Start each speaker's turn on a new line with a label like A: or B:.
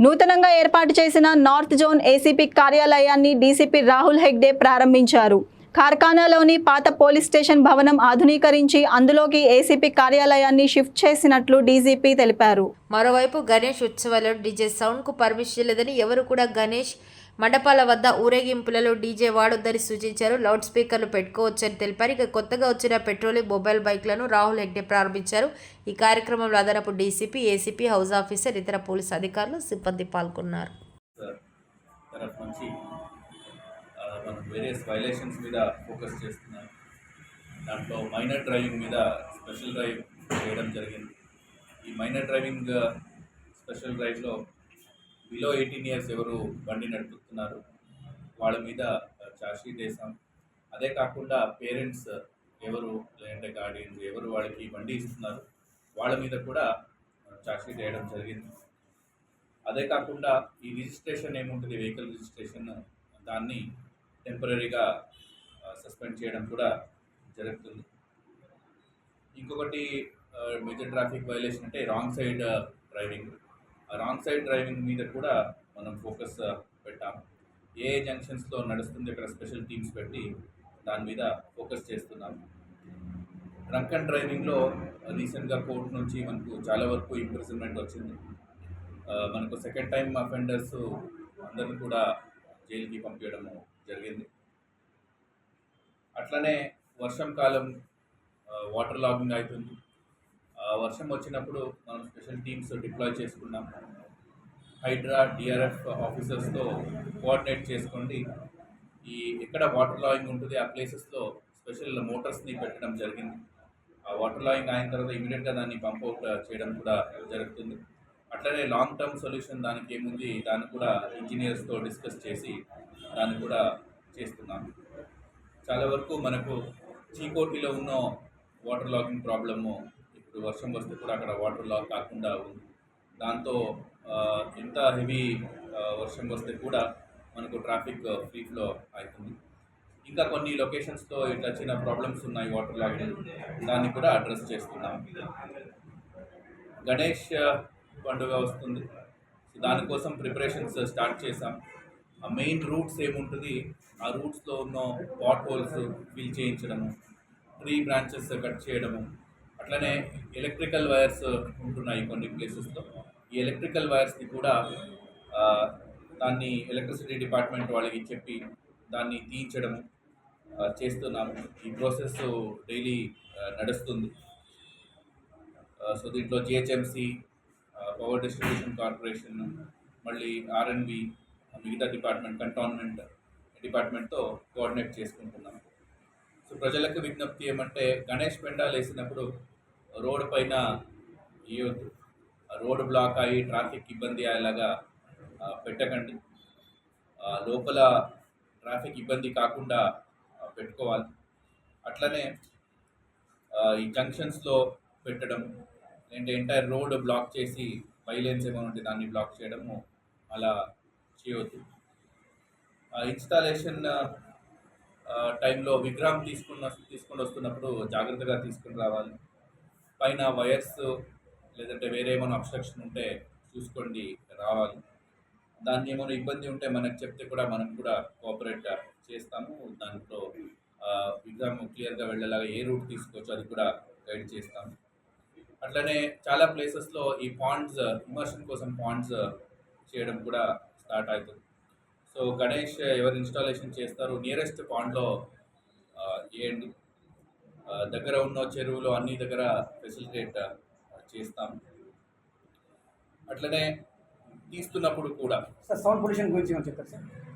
A: నూతనంగా ఏర్పాటు చేసిన నార్త్ జోన్ ఏసీపీ కార్యాలయాన్ని డీసీపీ రాహుల్ హెగ్డే ప్రారంభించారు. కార్ఖానాలోని పాత పోలీస్ స్టేషన్ భవనం ఆధునీకరించి అందులోకి ఏసీపీ కార్యాలయాన్ని షిఫ్ట్ చేసినట్లు డీజీపీ తెలిపారు.
B: మరోవైపు గణేష్ ఉత్సవాలలో డీజే సౌండ్కు పర్మిషన్ లేదని, ఎవరు కూడా గణేష్ మండపాల వద్ద ఊరేగింపులలో డీజే వాడొద్దని సూచించారు. లౌడ్ స్పీకర్లు పెట్టుకోవచ్చని తెలిపారు. ఇక కొత్తగా వచ్చిన పెట్రోలింగ్ మొబైల్ బైక్లను రాహుల్ హెగ్డే ప్రారంభించారు. ఈ కార్యక్రమంలో అదనపు డీసీపీ, ఏసీపీ, హౌస్ ఆఫీసర్, ఇతర పోలీసు అధికారులు, సిబ్బంది పాల్గొన్నారు.
C: మనం వేరియస్ వైలేషన్స్ మీద ఫోకస్ చేస్తున్నాం. దాంట్లో మైనర్ డ్రైవింగ్ మీద స్పెషల్ డ్రైవ్ చేయడం జరిగింది. ఈ మైనర్ డ్రైవింగ్ స్పెషల్ డ్రైవ్లో బిలో 18 ఇయర్స్ ఎవరు బండి నడుపుతున్నారు వాళ్ళ మీద ఛార్జ్షీట్ వేసాం. అదే కాకుండా పేరెంట్స్ ఎవరు లేదంటే గార్డియన్స్ ఎవరు వాళ్ళకి బండి ఇస్తున్నారు వాళ్ళ మీద కూడా ఛార్జ్షీట్ వేయడం జరిగింది. అదే కాకుండా ఈ రిజిస్ట్రేషన్ ఏముంటుంది, వెహికల్ రిజిస్ట్రేషన్, దాన్ని టెంపరీగా సస్పెండ్ చేయడం కూడా జరుగుతుంది. ఇంకొకటి మేజర్ ట్రాఫిక్ వైలేషన్ అంటే రాంగ్ సైడ్ డ్రైవింగ్. ఆ రాంగ్ సైడ్ డ్రైవింగ్ మీద కూడా మనం ఫోకస్ పెట్టాము. ఏ జంక్షన్స్లో నడుస్తుంది అక్కడ స్పెషల్ టీమ్స్ పెట్టి దాని మీద ఫోకస్ చేస్తున్నాము. డ్రంక్ అండ్ డ్రైవింగ్లో రీసెంట్గా కోర్టు నుంచి మనకు చాలా వరకు ఇంప్రిజన్మెంట్ వచ్చింది. మనకు సెకండ్ టైం అఫెండర్స్ అందరిని కూడా జైలుకి పంపించడము జరిగింది. అట్లనే వర్షం కాలం వాటర్ లాగింగ్ అవుతుంది. వర్షం వచ్చినప్పుడు మనం స్పెషల్ టీమ్స్ డిప్లాయ్ చేసుకున్నాం. హైడ్రా, డిఆర్ఎఫ్ ఆఫీసర్స్తో కోఆర్డినేట్ చేసుకోండి. ఈ ఎక్కడ వాటర్ లాగింగ్ ఉంటుంది ఆ ప్లేసెస్లో స్పెషల్ మోటార్స్ని పెట్టడం జరిగింది. ఆ వాటర్ లాగింగ్ అయిన తర్వాత ఇమీడియట్గా దాన్ని పంప్అవుట్ చేయడం కూడా జరుగుతుంది. అట్లనే లాంగ్ టర్మ్ సొల్యూషన్ దానికి ఏముంది, దాన్ని కూడా ఇంజనీర్స్తో డిస్కస్ చేసి దాన్ని కూడా చేస్తున్నాం. చాలా వరకు మనకు చీకోటిలో ఉన్న వాటర్ లాగింగ్ ప్రాబ్లము ఇప్పుడు వర్షం వస్తే కూడా అక్కడ వాటర్ లాగ్ కాకుండా ఉంది. దాంతో ఎంత హెవీ వర్షం వస్తే కూడా మనకు ట్రాఫిక్ ఫ్రీ ఫ్లో అవుతుంది. ఇంకా కొన్ని లొకేషన్స్లో ఇట్లా చిన్న ప్రాబ్లమ్స్ ఉన్నాయి వాటర్ లాగింగ్, దాన్ని కూడా అడ్రస్ చేస్తున్నాం. గణేష్ పండుగ వస్తుంది. సో దానికోసం ప్రిపరేషన్స్ స్టార్ట్ చేసాం. ఆ మెయిన్ రూట్స్ ఏముంటుంది, ఆ రూట్స్లో ఉన్న పాట్ హోల్స్ ఫిల్ చేయించడము, ట్రీ బ్రాంచెస్ కట్ చేయడము, అట్లనే ఎలక్ట్రికల్ వైర్స్ ఉంటున్నాయి కొన్ని ప్లేసెస్లో. ఈ ఎలక్ట్రికల్ వైర్స్ని కూడా దాన్ని ఎలక్ట్రిసిటీ డిపార్ట్మెంట్ వాళ్ళకి చెప్పి దాన్ని తీయించడము చేస్తున్నాము. ఈ ప్రాసెస్ డైలీ నడుస్తుంది. సో దీంట్లో జిహెచ్ఎంసి, పవర్ డిస్ట్రిబ్యూషన్ కార్పొరేషన్, మళ్ళీ ఆర్ఎన్బి, మిగతా డిపార్ట్మెంట్, కంటోన్మెంట్ డిపార్ట్మెంట్తో కోఆర్డినేట్ చేసుకుంటున్నాం. సో ప్రజలకు విజ్ఞప్తి ఏమంటే, గణేష్ పెండాలు వేసినప్పుడు రోడ్డు పైన వేయొద్దు. రోడ్డు బ్లాక్ అయ్యి ట్రాఫిక్ ఇబ్బంది అయ్యేలాగా పెట్టకండి. లోపల ట్రాఫిక్ ఇబ్బంది కాకుండా పెట్టుకోవాలి. అట్లనే ఈ జంక్షన్స్లో పెట్టడం, లేదంటే ఎంటైర్ రోడ్ బ్లాక్ చేసి వైలెన్స్ ఏమైనా ఉంటే దాన్ని బ్లాక్ చేయడము అలా చేయవద్దు. ఇన్స్టాలేషన్ టైంలో విగ్రహం తీసుకొని వస్తున్నప్పుడు జాగ్రత్తగా తీసుకుని రావాలి. పైన వైర్స్ లేదంటే వేరే ఏమైనా అబ్స్ట్రక్షన్ ఉంటే చూసుకోండి రావాలి. దాన్ని ఏమైనా ఇబ్బంది ఉంటే మనకు చెప్తే కూడా మనం కూడా కోఆపరేట్ చేస్తాము. దాంట్లో విగ్రహం క్లియర్గా వెళ్ళేలాగా ఏ రూట్ తీసుకోవచ్చు అది కూడా గైడ్ చేస్తాము. అట్లనే చాలా ప్లేసెస్లో ఈ పాండ్స్, ఇమర్షన్ కోసం పాండ్స్ చేయడం కూడా స్టార్ట్ అవుతుంది. సో గణేష్ ఎవరు ఇన్స్టాలేషన్ చేస్తారు నియరెస్ట్ పాండ్లో వేయండి. దగ్గర ఉన్న చెరువులు అన్ని దగ్గర ఫెసిలిటేట్ చేస్తాం. అట్లనే తీస్తున్నప్పుడు కూడా
D: సౌండ్ పొల్యూషన్ గురించి చెప్తారు సార్.